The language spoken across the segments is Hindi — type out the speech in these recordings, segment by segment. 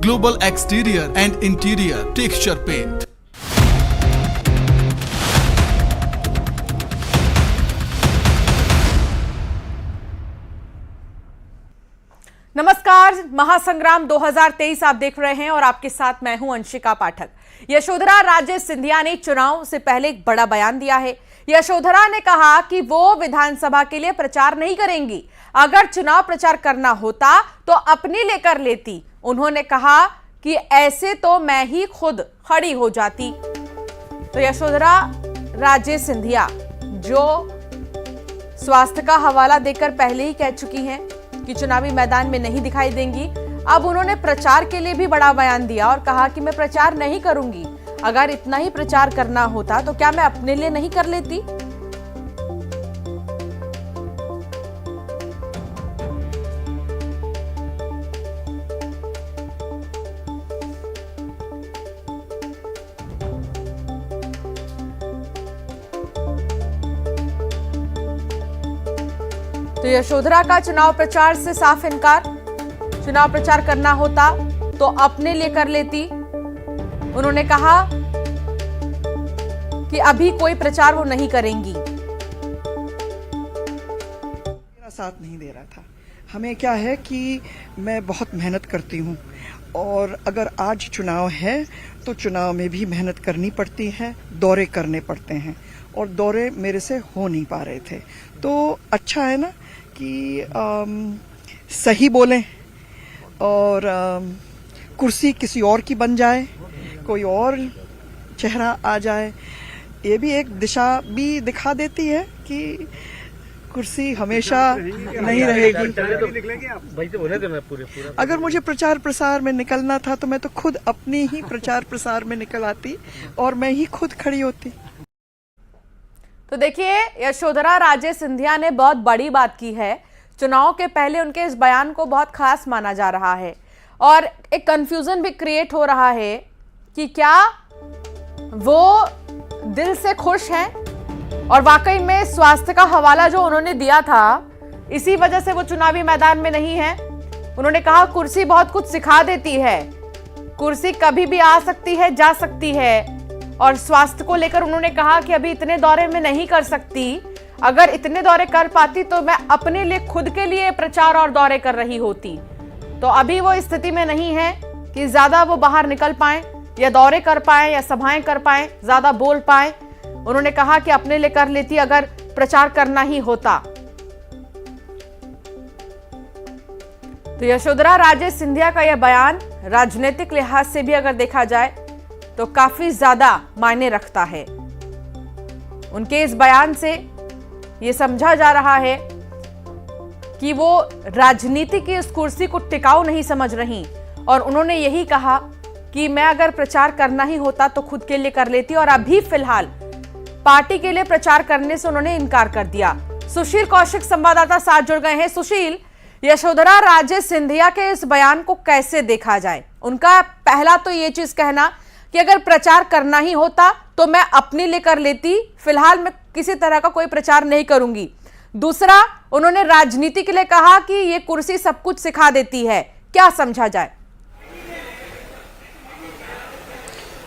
Global Exterior and Interior Texture Paint. नमस्कार, महासंग्राम 2023 आप देख रहे हैं और आपके साथ मैं हूं अंशिका पाठक। यशोधरा राजे सिंधिया ने चुनाव से पहले एक बड़ा बयान दिया है। यशोधरा ने कहा कि वो विधानसभा के लिए प्रचार नहीं करेंगी। अगर चुनाव प्रचार करना होता तो अपनी लेकर लेती। उन्होंने कहा कि ऐसे तो मैं ही खुद खड़ी हो जाती। तो यशोधरा राजे सिंधिया जो स्वास्थ्य का हवाला देकर पहले ही कह चुकी हैं कि चुनावी मैदान में नहीं दिखाई देंगी, अब उन्होंने प्रचार के लिए भी बड़ा बयान दिया और कहा कि मैं प्रचार नहीं करूंगी। अगर इतना ही प्रचार करना होता तो क्या मैं अपने लिए नहीं कर लेती। तो यशोधरा का चुनाव प्रचार से साफ इनकार। चुनाव प्रचार करना होता तो अपने लिए कर लेती। उन्होंने कहा कि अभी कोई प्रचार वो नहीं करेंगी। मेरा साथ नहीं दे रहा था। हमें क्या है कि मैं बहुत मेहनत करती हूँ और अगर आज चुनाव है तो चुनाव में भी मेहनत करनी पड़ती है, दौरे करने पड़ते हैं और दौरे मेरे से हो नहीं पा रहे थे। तो अच्छा है ना कि सही बोलें और कुर्सी किसी और की बन जाए, कोई और चेहरा आ जाए। ये भी एक दिशा भी दिखा देती है कि कुर्सी हमेशा नहीं रहेगी। अगर मुझे प्रचार प्रसार में निकलना था तो मैं तो खुद अपनी ही प्रचार प्रसार में निकल आती और मैं ही खुद खड़ी होती। तो देखिए, यशोधरा राजे सिंधिया ने बहुत बड़ी बात की है। चुनाव के पहले उनके इस बयान को बहुत खास माना जा रहा है और एक कंफ्यूजन भी क्रिएट हो रहा है कि क्या वो दिल से खुश हैं और वाकई में स्वास्थ्य का हवाला जो उन्होंने दिया था इसी वजह से वो चुनावी मैदान में नहीं है। उन्होंने कहा कुर्सी बहुत कुछ सिखा देती है, कुर्सी कभी भी आ सकती है, जा सकती है। और स्वास्थ्य को लेकर उन्होंने कहा कि अभी इतने दौरे में नहीं कर सकती। अगर इतने दौरे कर पाती तो मैं अपने लिए, खुद के लिए प्रचार और दौरे कर रही होती। तो अभी वो स्थिति में नहीं है कि ज्यादा वो बाहर निकल पाए या दौरे कर पाए या सभाएं कर पाए, ज्यादा बोल पाए। उन्होंने कहा कि अपने लिए कर लेती अगर प्रचार करना ही होता। तो यशोधरा राजे सिंधिया का यह बयान राजनीतिक लिहाज से भी अगर देखा जाए तो काफी ज्यादा मायने रखता है। उनके इस बयान से यह समझा जा रहा है कि वो राजनीति की इस कुर्सी को टिकाऊ नहीं समझ रही और उन्होंने यही कहा कि मैं अगर प्रचार करना ही होता तो खुद के लिए कर लेती और अभी फिलहाल पार्टी के लिए प्रचार करने से उन्होंने इनकार कर दिया। सुशील कौशिक संवाददाता साथ जुड़ गए हैं। सुशील, यशोधरा राजे सिंधिया के इस बयान को कैसे देखा जाए? उनका पहला तो ये चीज कहना कि अगर प्रचार करना ही होता तो मैं अपने लिए कर लेती, फिलहाल मैं किसी तरह का कोई प्रचार नहीं करूंगी। दूसरा, उन्होंने राजनीति के लिए कहा कि ये कुर्सी सब कुछ सिखा देती है। क्या समझा जाए?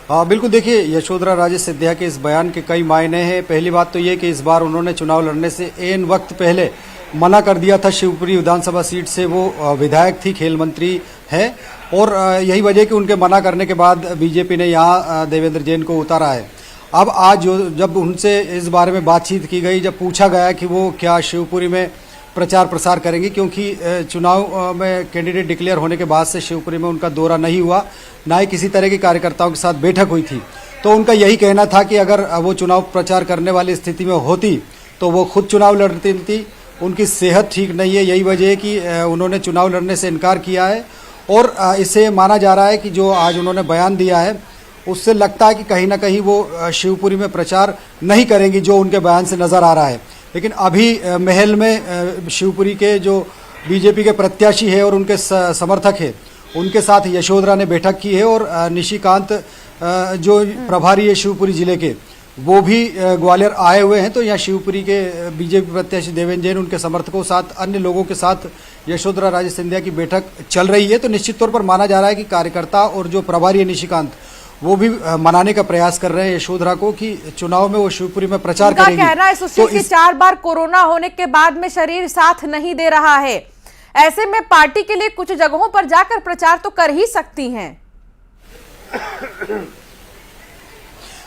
बिल्कुल, देखिए, यशोधरा राजे सिंधिया के इस बयान के कई मायने हैं। पहली बात तो ये कि इस बार उन्होंने चुनाव लड़ने से एन वक्त पहले मना कर दिया था। शिवपुरी विधानसभा सीट से वो विधायक थी, खेल मंत्री है और यही वजह कि उनके मना करने के बाद बीजेपी ने यहाँ देवेंद्र जैन को उतारा है। अब आज जब उनसे इस बारे में बातचीत की गई, जब पूछा गया कि वो क्या शिवपुरी में प्रचार प्रसार करेंगे, क्योंकि चुनाव में कैंडिडेट डिक्लेयर होने के बाद से शिवपुरी में उनका दौरा नहीं हुआ, ना ही किसी तरह की कार्यकर्ताओं के साथ बैठक हुई थी, तो उनका यही कहना था कि अगर वो चुनाव प्रचार करने वाली स्थिति में होती तो वो खुद चुनाव लड़ती थी। उनकी सेहत ठीक नहीं है, यही वजह है कि उन्होंने चुनाव लड़ने से इनकार किया है और इससे माना जा रहा है कि जो आज उन्होंने बयान दिया है उससे लगता है कि कहीं ना कहीं वो शिवपुरी में प्रचार नहीं करेंगी, जो उनके बयान से नज़र आ रहा है। लेकिन अभी महल में शिवपुरी के जो बीजेपी के प्रत्याशी है और उनके समर्थक है, उनके साथ यशोधरा ने बैठक की है और निशिकांत जो प्रभारी है शिवपुरी जिले के, वो भी ग्वालियर आए हुए हैं। तो यहाँ शिवपुरी के बीजेपी प्रत्याशी देवेंद्र जैन, उनके समर्थकों के साथ, अन्य लोगों के साथ यशोधरा राजे सिंधिया की बैठक चल रही है। तो निश्चित तौर पर माना जा रहा है कि कार्यकर्ता और जो प्रभारी है निशिकांत, वो भी मनाने का प्रयास कर रहे हैं यशोधरा को कि चुनाव में वो शिवपुरी में प्रचार करेंगे। कहना है सुशील कि 4 बार कोरोना होने के बाद में शरीर साथ नहीं दे रहा है, ऐसे में पार्टी के लिए कुछ जगहों पर जाकर प्रचार तो कर ही सकती हैं।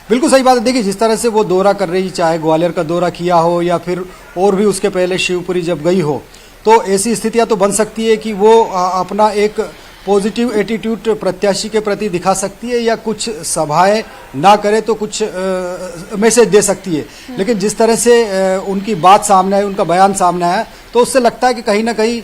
बिल्कुल सही बात है। देखिए, जिस तरह से वो दौरा कर रही, चाहे ग्वालियर का दौरा किया हो या फिर और भी उसके पहले शिवपुरी जब गई हो, तो ऐसी स्थितियां तो बन सकती है कि वो अपना एक पॉजिटिव एटीट्यूड प्रत्याशी के प्रति दिखा सकती है या कुछ सभाएं ना करे तो कुछ मैसेज दे सकती है। लेकिन जिस तरह से उनकी बात सामने आई, उनका बयान सामने आया, तो उससे लगता है कि कहीं ना कहीं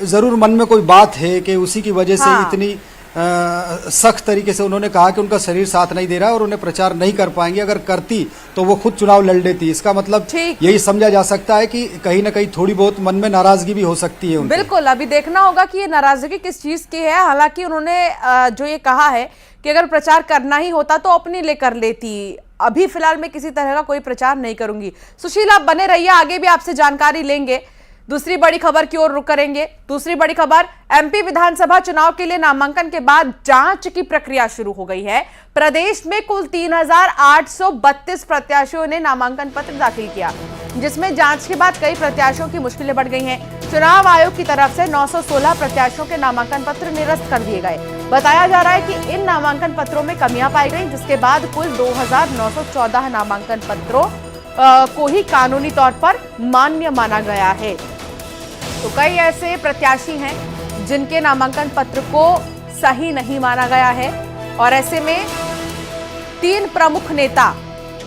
जरूर मन में कोई बात है कि उसी की वजह से इतनी सख्त तरीके से उन्होंने कहा कि उनका शरीर साथ नहीं दे रहा और उन्हें प्रचार नहीं कर पाएंगे। अगर करती तो वो खुद चुनाव लड़ लेती। इसका मतलब यही समझा जा सकता है कि कहीं ना कहीं थोड़ी बहुत मन में नाराजगी भी हो सकती है। बिल्कुल, अभी देखना होगा कि ये नाराजगी किस चीज की है। हालांकि उन्होंने जो ये कहा है कि अगर प्रचार करना ही होता तो अपने लिए कर लेती, अभी फिलहाल मैं किसी तरह का कोई प्रचार नहीं करूंगी। सुशील, आप बने रहिए, आगे भी आपसे जानकारी लेंगे। दूसरी बड़ी खबर की ओर रुख करेंगे। दूसरी बड़ी खबर, एमपी विधानसभा चुनाव के लिए नामांकन के बाद जांच की प्रक्रिया शुरू हो गई है। प्रदेश में कुल 3832 प्रत्याशियों ने नामांकन पत्र दाखिल किया, जिसमें जांच के बाद कई प्रत्याशियों की मुश्किलें बढ़ गई हैं। चुनाव आयोग की तरफ से 916 प्रत्याशियों के नामांकन पत्र निरस्त कर दिए गए। बताया जा रहा है कि इन नामांकन पत्रों में कमियां पाई गई, जिसके बाद कुल 2914 नामांकन पत्रों को ही कानूनी तौर पर मान्य माना गया है। तो कई ऐसे प्रत्याशी हैं जिनके नामांकन पत्र को सही नहीं माना गया है, और ऐसे में 3 प्रमुख नेता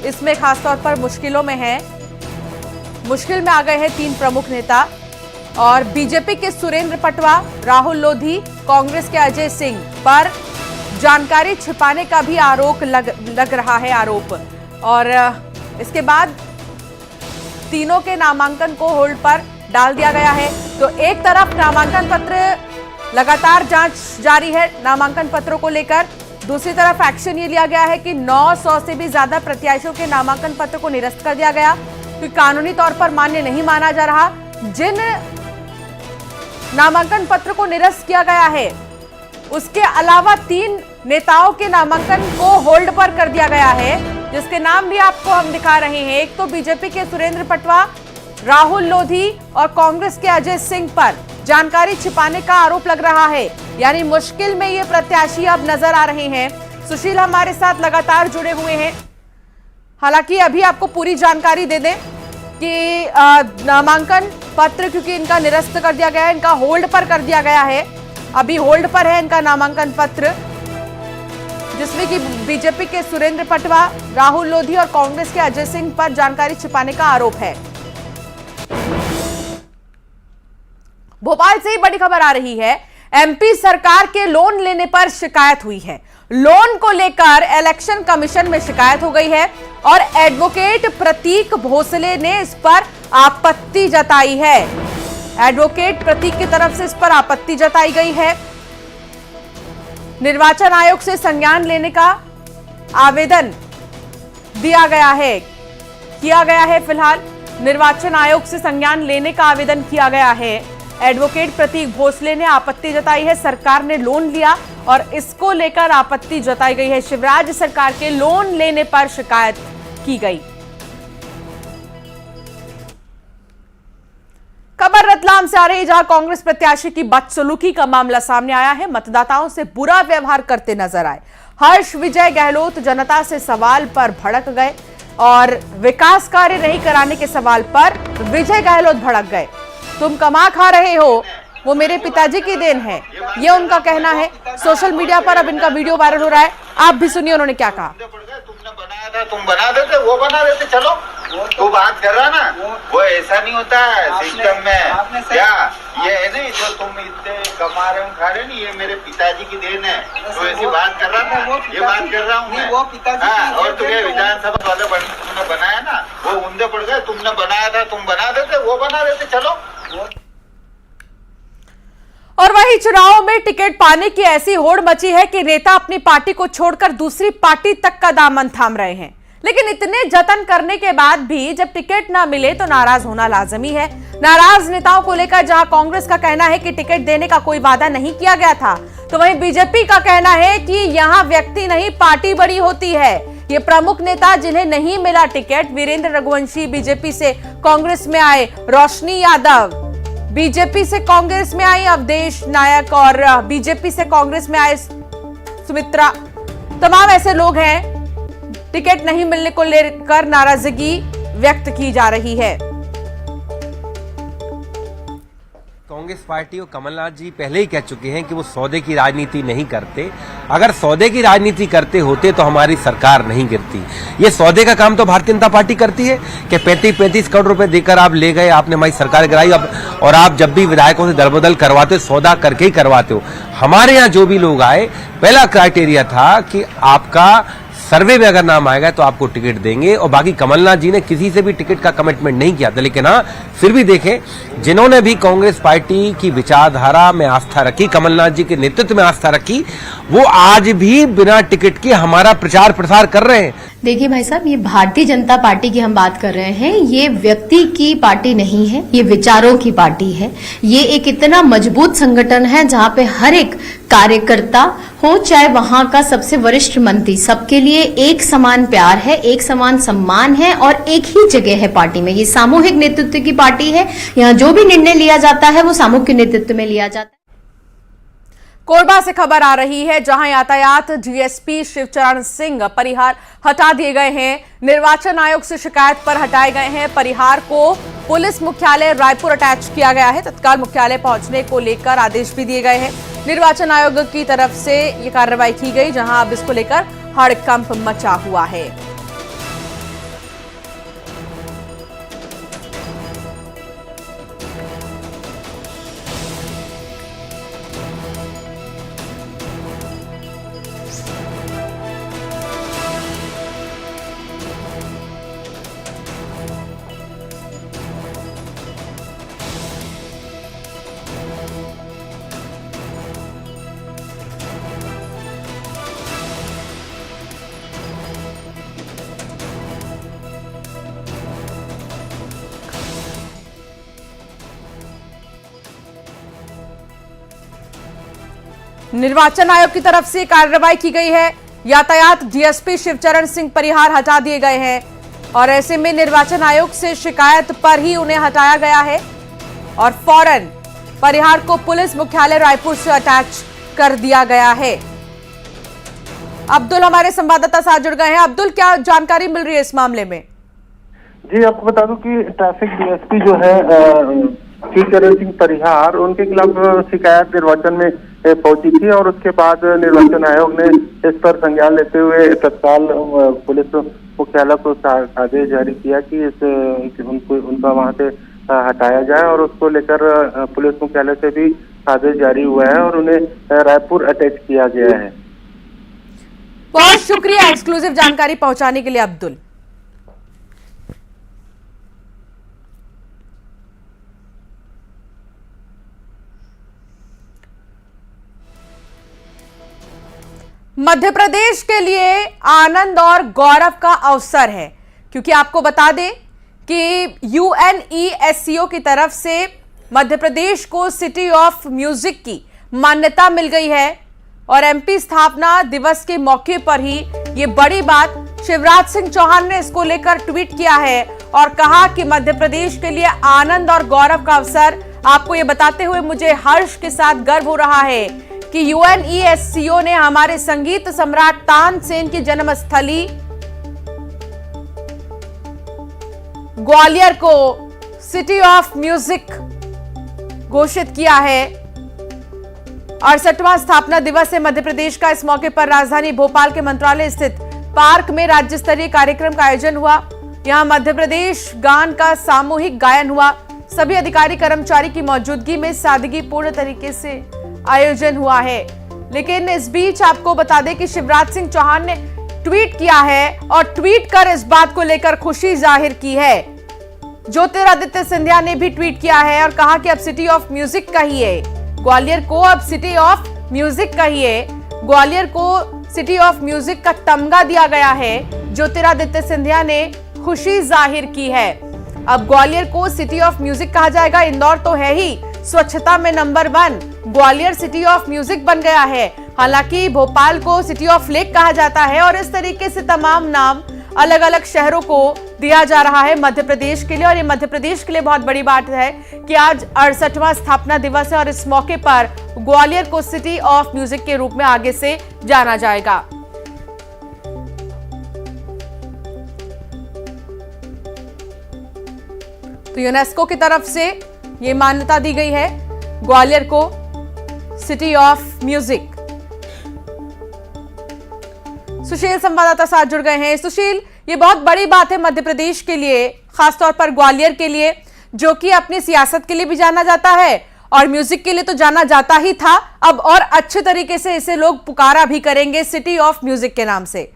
इसमें खासतौर पर मुश्किलों में हैं। मुश्किल में आ गए हैं 3 प्रमुख नेता, और बीजेपी के सुरेंद्र पटवा, राहुल लोधी, कांग्रेस के अजय सिंह पर जानकारी छिपाने का भी आरोप लग रहा है आरोप। और इसके बाद तीनों के नामांकन को होल्ड पर डाल दिया गया है। तो एक तरफ नामांकन पत्र लगातार जांच जारी है नामांकन पत्रों को लेकर, दूसरी तरफ एक्शन ये लिया गया है कि 900 से भी ज्यादा प्रत्याशियों के नामांकन पत्र को निरस्त कर दिया गया, क्योंकि कानूनी तौर पर मान्य नहीं माना जा रहा। जिन नामांकन पत्र को निरस्त किया गया है, उसके अलावा 3 नेताओं के नामांकन को होल्ड पर कर दिया गया है, जिसके नाम भी आपको हम दिखा रहे हैं। एक तो बीजेपी के सुरेंद्र पटवा, राहुल लोधी और कांग्रेस के अजय सिंह पर जानकारी छिपाने का आरोप लग रहा है। यानी मुश्किल में ये प्रत्याशी अब नजर आ रहे हैं। सुशील हमारे साथ लगातार जुड़े हुए हैं। हालांकि अभी आपको पूरी जानकारी दे दें कि नामांकन पत्र क्योंकि इनका निरस्त कर दिया गया है, इनका होल्ड पर कर दिया गया है, अभी होल्ड पर है इनका नामांकन पत्र, जिसमें कि बीजेपी के सुरेंद्र पटवा, राहुल लोधी और कांग्रेस के अजय सिंह पर जानकारी छिपाने का आरोप है। भोपाल से ही बड़ी खबर आ रही है। एमपी सरकार के लोन लेने पर शिकायत हुई है। लोन को लेकर इलेक्शन कमीशन में शिकायत हो गई है और एडवोकेट प्रतीक भोसले ने इस पर आपत्ति जताई है। एडवोकेट प्रतीक की तरफ से इस पर आपत्ति जताई गई है। निर्वाचन आयोग से संज्ञान लेने का आवेदन दिया गया है, किया गया है। फिलहाल निर्वाचन आयोग से संज्ञान लेने का आवेदन किया गया है। एडवोकेट प्रतीक भोसले ने आपत्ति जताई है। सरकार ने लोन लिया और इसको लेकर आपत्ति जताई गई है। शिवराज सरकार के लोन लेने पर शिकायत की गई। खबर रतलाम से आ रही, जहां कांग्रेस प्रत्याशी की बदसलूकी का मामला सामने आया है। मतदाताओं से बुरा व्यवहार करते नजर आए। हर्ष विजय गहलोत जनता से सवाल पर भड़क गए और विकास कार्य नहीं कराने के सवाल पर विजय गहलोत भड़क गए। तुम कमा खा रहे हो, वो मेरे पिताजी की देन है, ये उनका कहना है। सोशल मीडिया पर अब इनका वीडियो वायरल हो रहा है, आप भी सुनिए उन्होंने क्या कहा। तुमने बनाया था, तुम बना देते, वो बना देते, चलो तो बात कर रहा ना, वो ऐसा नहीं होता है सिस्टम में। क्या ये है नहीं जो तुम इतने कमा रहे हो खा रहे नहीं, ये मेरे पिताजी की देन है, तो ऐसी बात कर रहा था, ये बात कर रहा हूँ मैं। और तुम्हें विधानसभा वाले तुमने बनाया ना, वो उंधे पड़ गए, तुमने बनाया था, तुम बना देते, वो बना देते, चलो। और वही चुनाव में टिकट पाने की ऐसी होड़ मची है कि नेता अपनी पार्टी को छोड़कर दूसरी पार्टी तक का दामन थाम रहे हैं। लेकिन इतने जतन करने के बाद भी जब टिकट ना मिले तो नाराज होना लाजमी है। नाराज नेताओं को लेकर जहां कांग्रेस का कहना है कि टिकट देने का कोई वादा नहीं किया गया था, तो वहीं बीजेपी का कहना है कि यहां व्यक्ति नहीं पार्टी बड़ी होती है। ये प्रमुख नेता जिन्हें नहीं मिला टिकट, वीरेंद्र रघुवंशी बीजेपी से कांग्रेस में आए, रोशनी यादव बीजेपी से कांग्रेस में आई, अवधेश नायक और बीजेपी से कांग्रेस में आए सुमित्रा, तमाम ऐसे लोग हैं। टिकट नहीं मिलने को लेकर नाराजगी व्यक्त की जा रही है। कांग्रेस पार्टी और कमलनाथ जी पहले ही कह चुके हैं कि वो सौदे की राजनीति नहीं करते। अगर सौदे की राजनीति करते होते तो हमारी सरकार नहीं गिरती। ये सौदे का काम तो भारतीय जनता पार्टी करती है कि 35-35 करोड़ रुपए देकर आप ले गए, आपने हमारी सरकार गिराई। और आप जब भी विधायकों से दलबदल करवाते हो, सौदा करके ही करवाते हो। हमारे यहाँ जो भी लोग आए, पहला क्राइटेरिया था कि आपका सर्वे में अगर नाम आएगा तो आपको टिकट देंगे। और बाकी कमलनाथ जी ने किसी से भी टिकट का कमिटमेंट नहीं किया था। लेकिन हाँ, फिर भी देखें, जिन्होंने भी कांग्रेस पार्टी की विचारधारा में आस्था रखी, कमलनाथ जी के नेतृत्व में आस्था रखी, वो आज भी बिना टिकट के हमारा प्रचार प्रसार कर रहे हैं। देखिए भाई साहब, ये भारतीय जनता पार्टी की हम बात कर रहे हैं। ये व्यक्ति की पार्टी नहीं है, ये विचारों की पार्टी है। ये एक इतना मजबूत संगठन है जहां पे हर एक कार्यकर्ता हो, चाहे वहां का सबसे वरिष्ठ मंत्री, सबके लिए एक समान प्यार है, एक समान सम्मान है और एक ही जगह है पार्टी में। ये सामूहिक नेतृत्व की पार्टी है। यहाँ जो भी निर्णय लिया जाता है वो सामूहिक नेतृत्व में लिया जाता है। कोरबा से खबर आ रही है, जहां यातायात डीएसपी शिवचरण सिंह परिहार हटा दिए गए हैं। निर्वाचन आयोग से शिकायत पर हटाए गए हैं। परिहार को पुलिस मुख्यालय रायपुर अटैच किया गया है। तत्काल मुख्यालय पहुंचने को लेकर आदेश भी दिए गए हैं। निर्वाचन आयोग की तरफ से ये कार्रवाई की गई, जहां अब इसको लेकर हड़कंप मचा हुआ है। निर्वाचन आयोग की तरफ से कार्रवाई की गई है। यातायात डीएसपी शिवचरण सिंह परिहार हटा दिए गए हैं और ऐसे में निर्वाचन आयोग से शिकायत पर ही उन्हें हटाया गया है और फौरन परिहार को पुलिस मुख्यालय रायपुर से अटैच कर दिया गया है। अब्दुल हमारे संवाददाता साथ जुड़ गए हैं। अब्दुल, क्या जानकारी मिल रही है इस मामले में? जी, आपको बता दूं कि ट्रैफिक डीएसपी जो है शिवचरण सिंह परिहार, उनके खिलाफ शिकायत निर्वाचन में पहुंची थी और उसके बाद निर्वाचन आयोग ने इस पर संज्ञान लेते हुए तत्काल पुलिस मुख्यालय को आदेश जारी किया कि उनका वहां से हटाया जाए और उसको लेकर पुलिस मुख्यालय से भी आदेश जारी हुआ है और उन्हें रायपुर अटैच किया गया है। बहुत शुक्रिया एक्सक्लूसिव जानकारी पहुंचाने के लिए अब्दुल। मध्य प्रदेश के लिए आनंद और गौरव का अवसर है, क्योंकि आपको बता दें कि UNESCO की तरफ से मध्य प्रदेश को सिटी ऑफ म्यूजिक की मान्यता मिल गई है और MP स्थापना दिवस के मौके पर ही ये बड़ी बात शिवराज सिंह चौहान ने इसको लेकर ट्वीट किया है और कहा कि मध्य प्रदेश के लिए आनंद और गौरव का अवसर। आपको ये बताते हुए मुझे हर्ष के साथ गर्व हो रहा है कि UNESCO ने हमारे संगीत सम्राट तानसेन की जन्मस्थली ग्वालियर को सिटी ऑफ म्यूजिक घोषित किया है। 68वां स्थापना दिवस है मध्य प्रदेश का। इस मौके पर राजधानी भोपाल के मंत्रालय स्थित पार्क में राज्य स्तरीय कार्यक्रम का आयोजन हुआ। यहां मध्य प्रदेश गान का सामूहिक गायन हुआ। सभी अधिकारी कर्मचारी की मौजूदगी में सादगीपूर्ण तरीके से आयोजन हुआ है। लेकिन इस बीच आपको बता दें कि शिवराज सिंह चौहान ने ट्वीट किया है और ट्वीट कर इस बात को लेकर खुशी जाहिर की है। ज्योतिरादित्य सिंधिया ने भी ट्वीट किया है और कहा कि अब सिटी ऑफ म्यूजिक कहिए ग्वालियर को, अब सिटी ऑफ म्यूजिक कहिए ग्वालियर को। सिटी ऑफ म्यूजिक का तमगा दिया गया है ज्योतिरादित्य सिंधिया ने खुशी जाहिर की है। अब ग्वालियर को सिटी ऑफ म्यूजिक कहा जाएगा। इंदौर तो है ही स्वच्छता में number 1, Gwalior city of music बन गया है। हालांकि भोपाल को सिटी ऑफ लेक कहा जाता है और इस तरीके से तमाम नाम अलग अलग शहरों को दिया जा रहा है मध्य प्रदेश के लिए। और ये मध्य प्रदेश के लिए बहुत बड़ी बात है कि आज 68वां स्थापना दिवस है और इस मौके पर ग्वालियर को सिटी ऑफ म्यूजिक के रूप में आगे से जाना जाएगा। तो यूनेस्को की तरफ से ये मान्यता दी गई है ग्वालियर को सिटी ऑफ म्यूजिक। सुशील संवाददाता साथ जुड़ गए हैं। सुशील, ये बहुत बड़ी बात है मध्य प्रदेश के लिए, खासतौर पर ग्वालियर के लिए, जो कि अपनी सियासत के लिए भी जाना जाता है और म्यूजिक के लिए तो जाना जाता ही था। अब और अच्छे तरीके से इसे लोग पुकारा भी करेंगे सिटी ऑफ म्यूजिक के नाम से।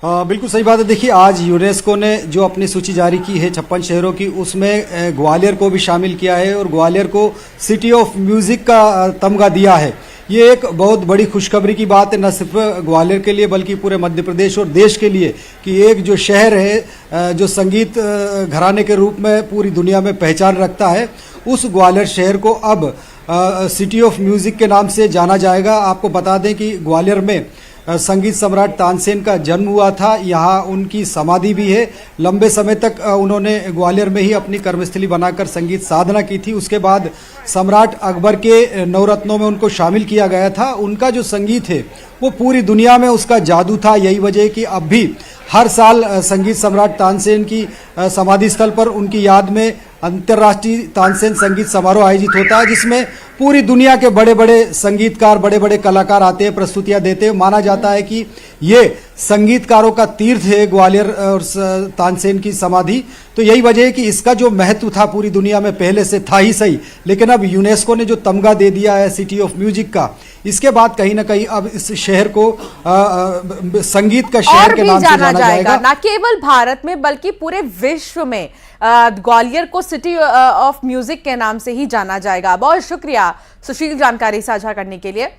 बिल्कुल सही बात है। देखिए, आज यूनेस्को ने जो अपनी सूची जारी की है 56 शहरों की, उसमें ग्वालियर को भी शामिल किया है और ग्वालियर को सिटी ऑफ म्यूजिक का तमगा दिया है। ये एक बहुत बड़ी खुशखबरी की बात है, न सिर्फ ग्वालियर के लिए बल्कि पूरे मध्य प्रदेश और देश के लिए, कि एक जो शहर है जो संगीत घराने के रूप में पूरी दुनिया में पहचान रखता है, उस ग्वालियर शहर को अब सिटी ऑफ म्यूजिक के नाम से जाना जाएगा। आपको बता दें कि ग्वालियर में संगीत सम्राट तानसेन का जन्म हुआ था, यहाँ उनकी समाधि भी है। लंबे समय तक उन्होंने ग्वालियर में ही अपनी कर्मस्थली बनाकर संगीत साधना की थी। उसके बाद सम्राट अकबर के नवरत्नों में उनको शामिल किया गया था। उनका जो संगीत है वो पूरी दुनिया में उसका जादू था। यही वजह है कि अब भी हर साल संगीत सम्राट तानसेन की समाधि स्थल पर उनकी याद में अंतर्राष्ट्रीय तानसेन संगीत समारोह आयोजित होता है, जिसमें पूरी दुनिया के बड़े बड़े संगीतकार, बड़े बड़े कलाकार आते हैं, प्रस्तुतियां देते हैं। माना जाता है कि ये संगीतकारों का तीर्थ है ग्वालियर और तानसेन की समाधि। तो यही वजह है कि इसका जो महत्व था पूरी दुनिया में पहले से था ही सही, लेकिन अब यूनेस्को ने जो तमगा दे दिया है सिटी ऑफ म्यूजिक का, इसके बाद कहीं ना कहीं अब इस शहर को संगीत का शहर के नाम से जाना जाएगा। न केवल भारत में बल्कि पूरे विश्व में ग्वालियर को सिटी ऑफ म्यूजिक के नाम से ही जाना जाएगा। बहुत शुक्रिया सुशील जानकारी साझा करने के लिए।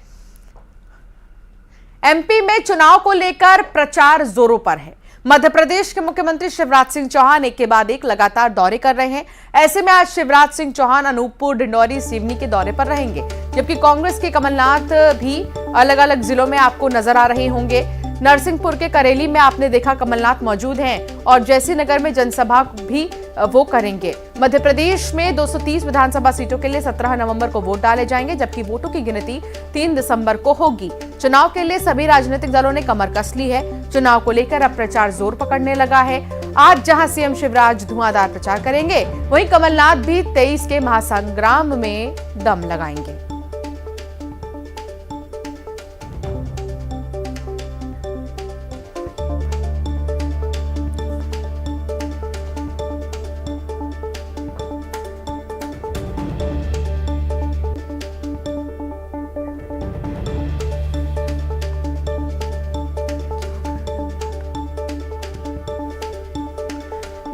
एमपी में चुनाव को लेकर प्रचार जोरों पर है। मध्य प्रदेश के मुख्यमंत्री शिवराज सिंह चौहान एक के बाद एक लगातार दौरे कर रहे हैं। ऐसे में आज शिवराज सिंह चौहान अनूपपुर, डिंडौरी, सिवनी के दौरे पर रहेंगे, जबकि कांग्रेस के कमलनाथ भी अलग अलग जिलों में आपको नजर आ रहे होंगे। नरसिंहपुर के करेली में आपने देखा कमलनाथ मौजूद हैं और जैसी नगर में जनसभा भी वो करेंगे। मध्य प्रदेश में 230 विधानसभा सीटों के लिए 17 नवंबर को वोट डाले जाएंगे, जबकि वोटों की गिनती 3 दिसंबर को होगी। चुनाव के लिए सभी राजनीतिक दलों ने कमर कस ली है। चुनाव को लेकर अब प्रचार जोर पकड़ने लगा है। आज जहां सीएम शिवराज धुआंधार प्रचार करेंगे, वहीं कमलनाथ भी 23 के महासंग्राम में दम लगाएंगे।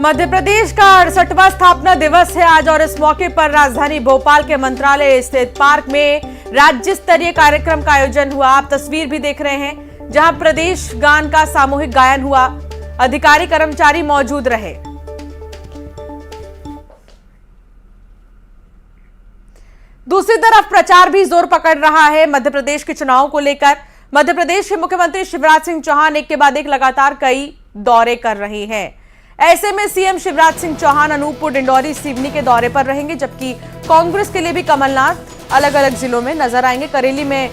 मध्य प्रदेश का 68वां स्थापना दिवस है आज और इस मौके पर राजधानी भोपाल के मंत्रालय स्थित पार्क में राज्य स्तरीय कार्यक्रम का आयोजन हुआ। आप तस्वीर भी देख रहे हैं, जहां प्रदेश गान का सामूहिक गायन हुआ। अधिकारी कर्मचारी मौजूद रहे। दूसरी तरफ प्रचार भी जोर पकड़ रहा है मध्य प्रदेश के चुनाव को लेकर। मध्य प्रदेश के मुख्यमंत्री शिवराज सिंह चौहान एक के बाद एक लगातार कई दौरे कर रहे हैं। ऐसे में सीएम शिवराज सिंह चौहान अनूपपुर, डिंडौरी, सिवनी के दौरे पर रहेंगे, जबकि कांग्रेस के लिए भी कमलनाथ अलग अलग जिलों में नजर आएंगे। करेली में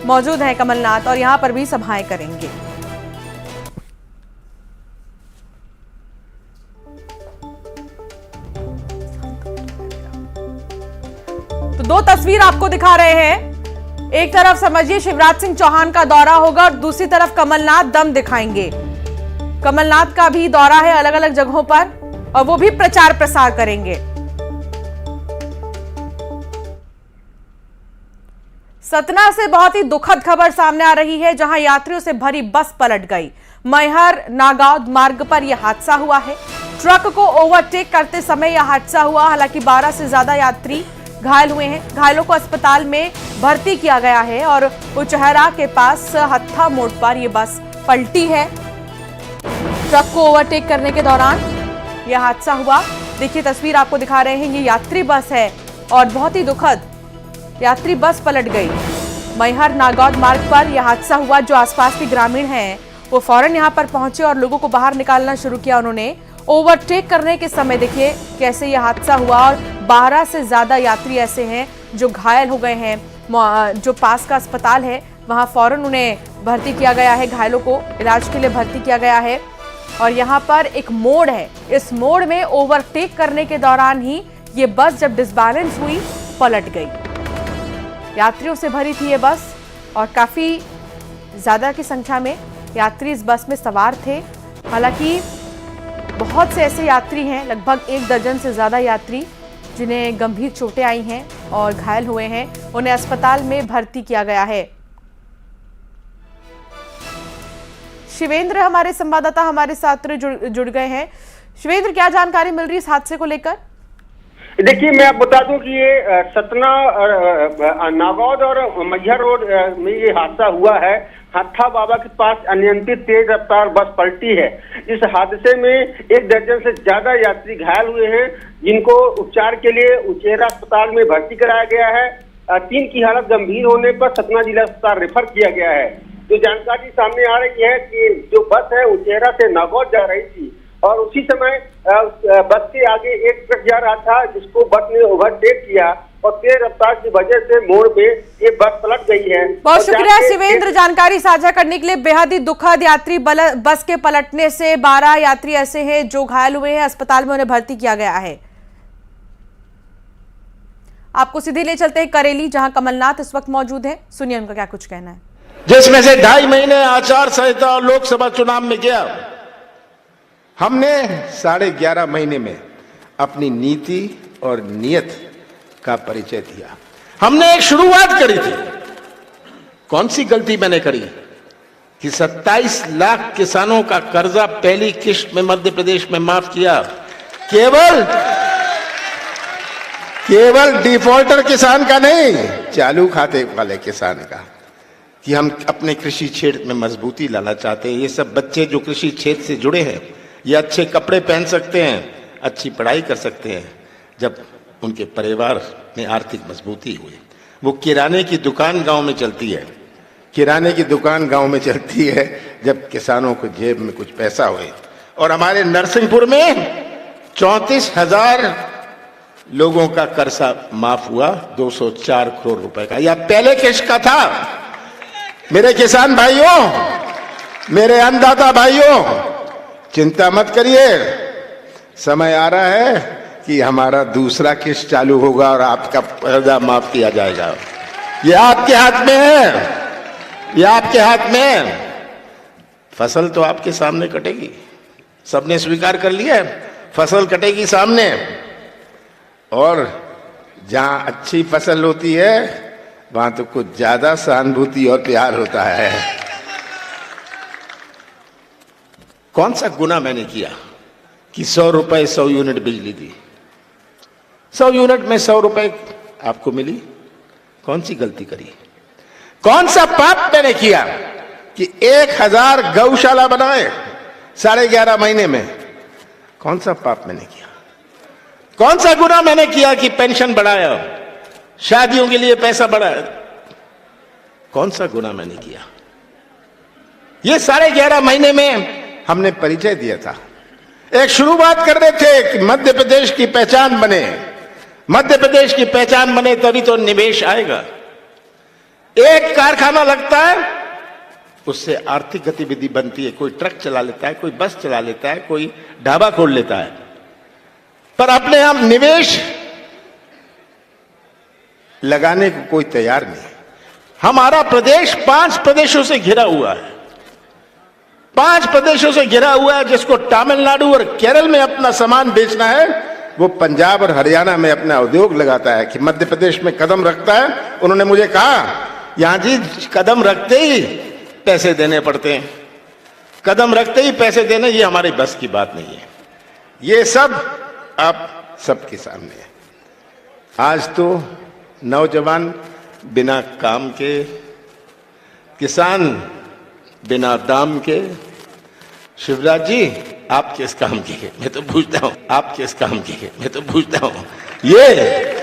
मौजूद हैं कमलनाथ और यहां पर भी सभाएं करेंगे। तो दो तस्वीर आपको दिखा रहे हैं। एक तरफ समझिए शिवराज सिंह चौहान का दौरा होगा और दूसरी तरफ कमलनाथ दम दिखाएंगे। कमलनाथ का भी दौरा है अलग अलग जगहों पर और वो भी प्रचार प्रसार करेंगे। सतना से बहुत ही दुखद खबर सामने आ रही है, जहां यात्रियों से भरी बस पलट गई। मैहर नागांव मार्ग पर यह हादसा हुआ है। ट्रक को ओवरटेक करते समय यह हादसा हुआ। हालांकि 12 से ज्यादा यात्री घायल हुए हैं। घायलों को अस्पताल में भर्ती किया गया है और उचहरा के पास हत्था मोड़ पर यह बस पलटी है। ट्रक को ओवरटेक करने के दौरान यह हादसा हुआ। देखिए तस्वीर आपको दिखा रहे हैं, ये यात्री बस है और बहुत ही दुखद यात्री बस पलट गई। मैहर नागौद मार्ग पर यह हादसा हुआ। जो आसपास के ग्रामीण हैं वो फौरन यहां पर पहुंचे और लोगों को बाहर निकालना शुरू किया उन्होंने। ओवरटेक करने के समय देखिए कैसे यह हादसा हुआ और 12 से ज्यादा यात्री ऐसे हैं जो घायल हो गए हैं। जो पास का अस्पताल है वहां फौरन उन्हें भर्ती किया गया है, घायलों को इलाज के लिए भर्ती किया गया है। और यहाँ पर एक मोड़ है, इस मोड़ में ओवरटेक करने के दौरान ही ये बस जब डिसबैलेंस हुई पलट गई। यात्रियों से भरी थी ये बस और काफी ज्यादा की संख्या में यात्री इस बस में सवार थे। हालांकि बहुत से ऐसे यात्री हैं, लगभग 1 दर्जन से ज्यादा यात्री जिन्हें गंभीर चोटें आई हैं और घायल हुए हैं, उन्हें अस्पताल में भर्ती किया गया है। शिवेंद्र हमारे संवाददाता हमारे साथ जुड़ गए हैं। शिवेंद्र, क्या जानकारी मिल रही है इस हादसे को लेकर? देखिए, मैं आप बता दूं कि ये सतना नागौद और मैहर रोड में ये हादसा हुआ है। हत्था बाबा के पास अनियंत्रित तेज रफ्तार बस पलटी है। इस हादसे में 1 दर्जन से ज्यादा यात्री घायल हुए हैं, जिनको उपचार के लिए उचेरा अस्पताल में भर्ती कराया गया है। 3 की हालत गंभीर होने पर सतना जिला अस्पताल रेफर किया गया है। जो जानकारी सामने आ रही है कि जो बस है उचेरा से नागौद जा रही थी और उसी समय बस के आगे एक ट्रक जा रहा था, जिसको बस ने ओवरटेक किया और तेज रफ्तार की वजह से मोड़ पे ये बस पलट गई है। बहुत शुक्रिया शिवेंद्र जानकारी साझा करने के लिए। बेहद ही दुखद यात्री बस के पलटने से 12 यात्री ऐसे हैं जो घायल हुए हैं, अस्पताल में उन्हें भर्ती किया गया है। आपको सीधे ले चलते हैं करेली, जहां कमलनाथ इस वक्त मौजूद है। सुनिए उनका क्या कुछ कहना है। जिसमें से 2.5 महीने आचार संहिता और लोकसभा चुनाव में गया, हमने 11.5 महीने में अपनी नीति और नियत का परिचय दिया। हमने एक शुरुआत करी थी। कौन सी गलती मैंने करी कि 27 लाख किसानों का कर्जा पहली किश्त में मध्य प्रदेश में माफ किया। केवल डिफॉल्टर किसान का नहीं, चालू खाते वाले किसान का, कि हम अपने कृषि क्षेत्र में मजबूती लाना चाहते हैं। ये सब बच्चे जो कृषि क्षेत्र से जुड़े हैं, ये अच्छे कपड़े पहन सकते हैं, अच्छी पढ़ाई कर सकते हैं जब उनके परिवार में आर्थिक मजबूती हुई। वो किराने की दुकान गांव में चलती है, किराने की दुकान गांव में चलती है जब किसानों को जेब में कुछ पैसा हुए। और हमारे नरसिंहपुर में 34,000 लोगों का कर्जा माफ हुआ, 204 करोड़ रुपए का। यह पहले किश्त का था। मेरे किसान भाइयों, मेरे अन्नदाता भाइयों, चिंता मत करिए, समय आ रहा है कि हमारा दूसरा किश्त चालू होगा और आपका कर्जा माफ किया जाएगा। ये आपके हाथ में है, ये आपके हाथ में है। फसल तो आपके सामने कटेगी, सबने स्वीकार कर लिया है, फसल कटेगी सामने। और जहां अच्छी फसल होती है वहां तो कुछ ज्यादा सहानुभूति और प्यार होता है। कौन सा गुना मैंने किया कि 100 रुपए 100 यूनिट बिजली दी? 100 यूनिट में 100 रुपए आपको मिली। कौन सी गलती करी? कौन सा पाप मैंने किया कि 1000 गौशाला बनाए 11.5 महीने में? कौन सा पाप मैंने किया? कौन सा गुना मैंने किया कि पेंशन बढ़ाया, शादियों के लिए पैसा बढ़ाया? कौन सा गुना मैंने किया? ये 11.5 महीने में हमने परिचय दिया था। एक शुरुआत कर रहे थे कि मध्य प्रदेश की पहचान बने, मध्य प्रदेश की पहचान बने तभी तो निवेश आएगा। एक कारखाना लगता है, उससे आर्थिक गतिविधि बनती है। कोई ट्रक चला लेता है, कोई बस चला लेता है, कोई ढाबा खोल लेता है, पर अपने आप निवेश लगाने को कोई तैयार नहीं। हमारा प्रदेश 5 प्रदेशों से घिरा हुआ है, 5 प्रदेशों से घिरा हुआ है। जिसको तमिलनाडु और केरल में अपना सामान बेचना है, वो पंजाब और हरियाणा में अपना उद्योग लगाता है। कि मध्य प्रदेश में कदम रखता है, उन्होंने मुझे कहा यहां जी कदम रखते ही पैसे देने पड़ते हैं, कदम रखते ही पैसे देने, ये हमारी बस की बात नहीं है। ये सब आप सबके सामने है। आज तो नौजवान बिना काम के, किसान बिना दाम के। शिवराज जी, आप किस काम के? मैं तो पूछता हूँ, आप किस काम के? मैं तो पूछता हूँ। ये